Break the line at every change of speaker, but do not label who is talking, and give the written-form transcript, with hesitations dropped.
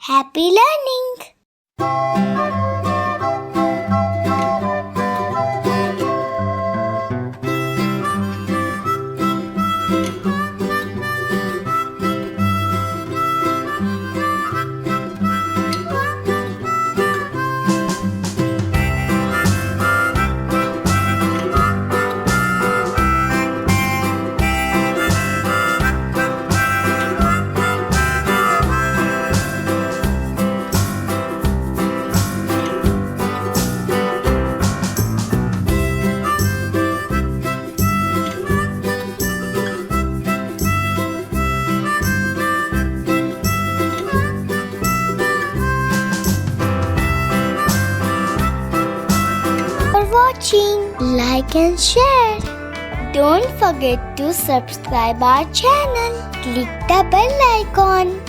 Happy learning! For watching, like and share. Don't forget to subscribe our channel. Click the bell icon.